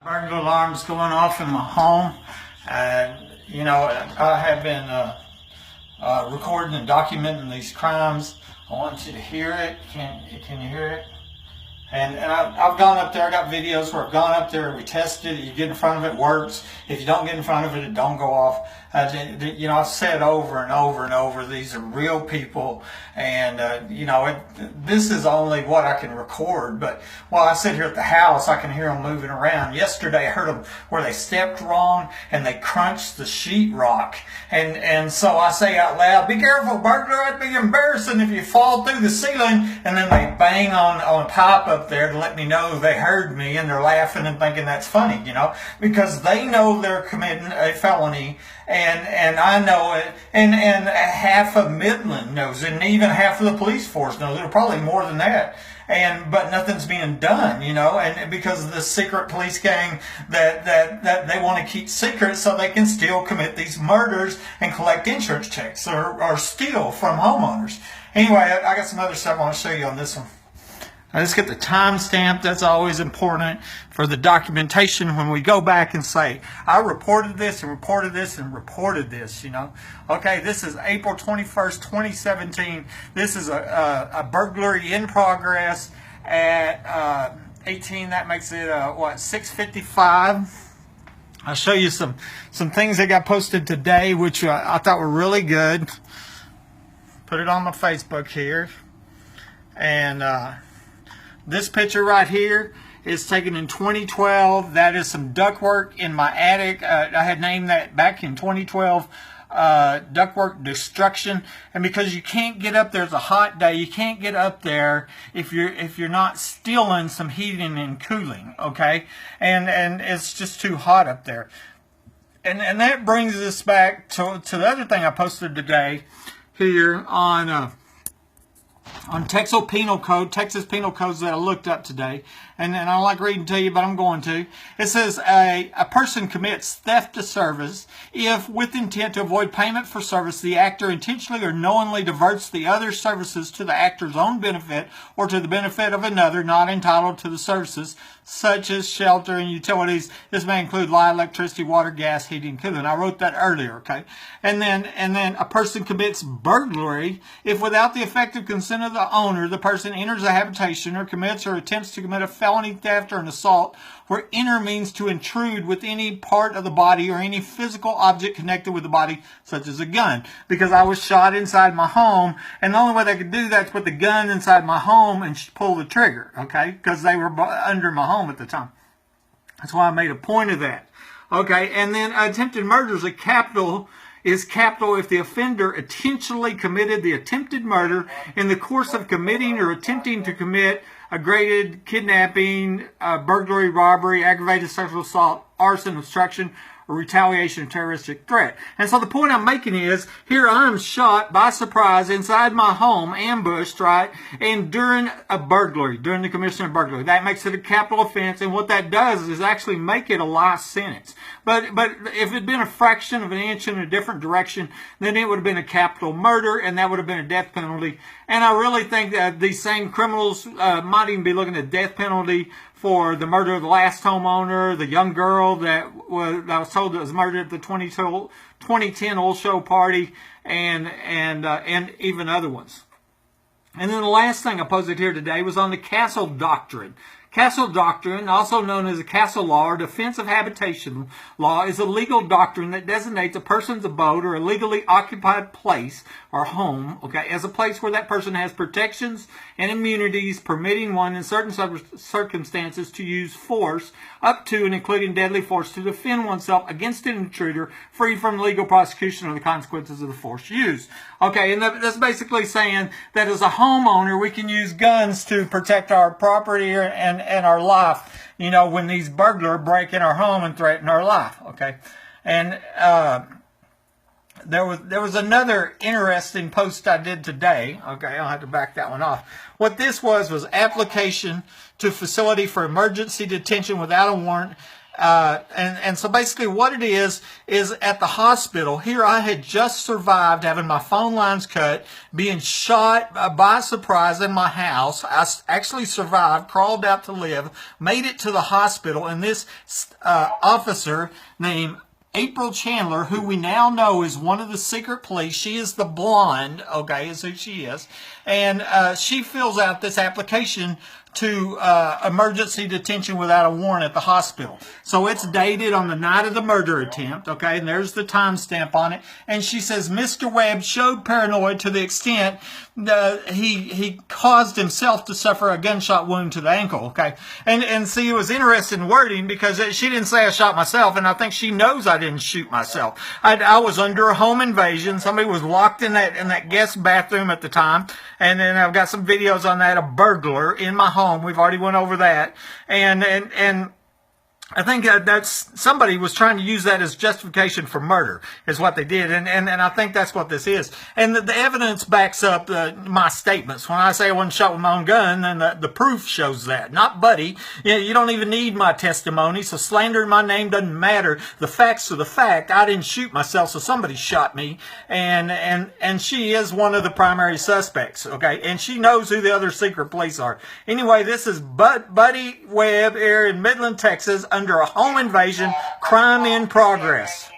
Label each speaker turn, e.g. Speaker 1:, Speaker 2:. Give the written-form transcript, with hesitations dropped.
Speaker 1: Burglar alarms going off in my home. I have been recording and documenting these crimes. I want you to hear it. Can you hear it? And I've gone up there. I got videos where I've gone up there. We tested it. You get in front of it, it works. If you don't get in front of it, it don't go off. I've said over and over and over, these are real people, and this is only what I can record. But while I sit here at the house, I can hear them moving around. Yesterday, I heard them where they stepped wrong and they crunched the sheetrock, and so I say out loud, "Be careful, burglar! That'd be embarrassing if you fall through the ceiling." And then they bang on a pipe up there to let me know they heard me, and they're laughing and thinking that's funny, because they know they're committing a felony. And I know it, and half of Midland knows it, and even half of the police force knows it, or probably more than that. But nothing's being done, and because of the secret police gang that they want to keep secret so they can still commit these murders and collect insurance checks or steal from homeowners. Anyway, I got some other stuff I want to show you on this one. Let's get the timestamp. That's always important for the documentation when we go back and say, I reported this and reported this and reported this, Okay, this is April 21st, 2017. This is a burglary in progress at 18. That makes it, 6:55. I'll show you some things that got posted today, which I thought were really good. Put it on my Facebook here. And this picture right here is taken in 2012. That is some ductwork in my attic. I had named that back in 2012 ductwork destruction. And because you can't get up there, it's a hot day, you can't get up there if you're not stealing some heating and cooling, okay? And it's just too hot up there. And that brings us back to the other thing I posted today here on Texas Penal Codes that I looked up today, and I don't like reading to you, but I'm going to. It says a person commits theft to service if, with intent to avoid payment for service, the actor intentionally or knowingly diverts the other services to the actor's own benefit or to the benefit of another not entitled to the services, such as shelter and utilities. This may include light, electricity, water, gas, heating, cooling. I wrote that earlier, okay? And then a person commits burglary if, without the effective consent of the owner, the person enters a habitation or commits or attempts to commit a felony, theft, or an assault, where enter means to intrude with any part of the body or any physical object connected with the body, such as a gun. Because I was shot inside my home, and the only way they could do that is put the gun inside my home and pull the trigger, okay? Because they were under my home at the time. That's why I made a point of that. Okay, and then attempted murder is capital if the offender intentionally committed the attempted murder in the course of committing or attempting to commit aggravated kidnapping, burglary, robbery, aggravated sexual assault, arson, obstruction, or retaliation, or terroristic threat. And so the point I'm making is, here I am shot by surprise inside my home, ambushed, right? And during a burglary, during the commission of burglary. That makes it a capital offense, and what that does is actually make it a life sentence. But if it had been a fraction of an inch in a different direction, then it would have been a capital murder, and that would have been a death penalty. And I really think that these same criminals might even be looking at death penalty for the murder of the last homeowner, the young girl that was told that was murdered at the 2010 oil show party, and even other ones. And then the last thing I posted here today was on the castle doctrine. Castle doctrine, also known as a castle law or defense of habitation law, is a legal doctrine that designates a person's abode or a legally occupied place or home, okay, as a place where that person has protections and immunities permitting one in certain circumstances to use force up to and including deadly force to defend oneself against an intruder, free from legal prosecution or the consequences of the force used. Okay, and that's basically saying that as a homeowner, we can use guns to protect our property and our life, when these burglars break in our home and threaten our life, okay? And there was another interesting post I did today, okay? I'll have to back that one off. What this was application to facility for emergency detention without a warrant And so basically what it is at the hospital, here I had just survived having my phone lines cut, being shot by surprise in my house. I actually survived, crawled out to live, made it to the hospital, and this officer named April Chandler, who we now know is one of the secret police. She is the blonde, okay, is who she is. And she fills out this application to emergency detention without a warrant at the hospital. So it's dated on the night of the murder attempt, okay, and there's the timestamp on it. And she says, Mr. Webb showed paranoid to the extent he caused himself to suffer a gunshot wound to the ankle, okay. And see, it was interesting wording because she didn't say I shot myself, and I think she knows I didn't shoot myself. I was under a home invasion. Somebody was locked in that guest bathroom at the time, and then I've got some videos on that, a burglar in my home. We've already went over that, and I think that's somebody was trying to use that as justification for murder is what they did, and I think that's what this is. And the evidence backs up my statements. When I say I wasn't shot with my own gun, then the proof shows that. Not Buddy. You don't even need my testimony, so slandering my name doesn't matter. The facts are the fact. I didn't shoot myself, so somebody shot me, and she is one of the primary suspects, okay? And she knows who the other secret police are. Anyway, this is Buddy Webb here in Midland, Texas, under a home invasion, crime in progress.